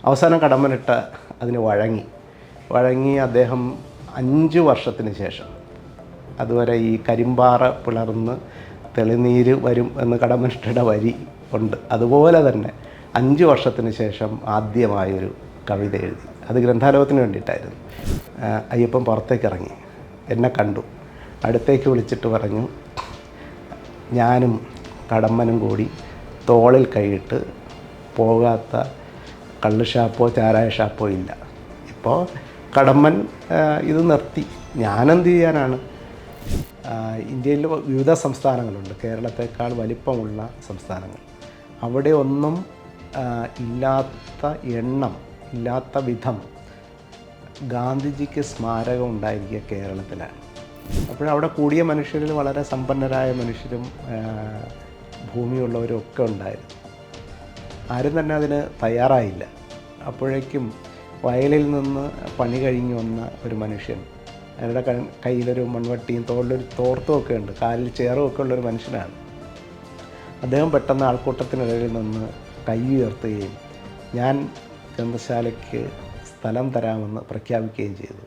അവസാനം കടമ്മനിട്ട അതിന് വഴങ്ങി അദ്ദേഹം 5 വർഷത്തിന് ശേഷം, അതുവരെ ഈ കരിമ്പാറ പിളർന്ന് തെളിനീര് വരും എന്ന് കടമ്മനിട്ടയുടെ വരി ഉണ്ട്, അതുപോലെ തന്നെ 5 വർഷത്തിന് ശേഷം ആദ്യമായൊരു കവിത എഴുതി. അത് ഗ്രന്ഥാലോകത്തിന് വേണ്ടിയിട്ടായിരുന്നു. അയ്യപ്പൻ പുറത്തേക്ക് ഇറങ്ങി, എന്നെ കണ്ടു, അടുത്തേക്ക് വിളിച്ചിട്ട് പറഞ്ഞു, ഞാനും കടമ്മനും കൂടി തോളിൽ കൈയിട്ട് പോകാത്ത കള്ള് ഷാപ്പോ ചാരായ ഷാപ്പോ ഇല്ല. ഇപ്പോൾ കടമ്മൻ ഇത് നിർത്തി. ഞാനെന്ത് ചെയ്യാനാണ്? ഇന്ത്യയിൽ വിവിധ സംസ്ഥാനങ്ങളുണ്ട്, കേരളത്തേക്കാൾ വലിപ്പമുള്ള സംസ്ഥാനങ്ങൾ. അവിടെ ഒന്നും ഇല്ലാത്ത എണ്ണം, ഇല്ലാത്ത വിധം ഗാന്ധിജിക്ക് സ്മാരകം ഉണ്ടായിരിക്കുക കേരളത്തിലാണ്. അപ്പോഴവിടെ കൂടിയ മനുഷ്യരിൽ വളരെ സമ്പന്നരായ മനുഷ്യരും ഭൂമിയുള്ളവരും ഒക്കെ ഉണ്ടായിരുന്നു. ആരും തന്നെ അതിന് തയ്യാറായില്ല. അപ്പോഴേക്കും വയലിൽ നിന്ന് പണി കഴിഞ്ഞ് വന്ന ഒരു മനുഷ്യൻ, അയാളുടെ കയ്യിലൊരു മൺവട്ടിയും തോളിലൊരു തോർത്തും ഒക്കെ ഉണ്ട്, കാലിൽ ചേറും ഒക്കെ ഉള്ളൊരു മനുഷ്യനാണ്. അദ്ദേഹം പെട്ടെന്ന് ആൾക്കൂട്ടത്തിനിടയിൽ നിന്ന് കൈ ഉയർത്തുകയും ഞാൻ ഗ്രന്ഥശാലയ്ക്ക് സ്ഥലം തരാമെന്ന് പ്രഖ്യാപിക്കുകയും ചെയ്തു.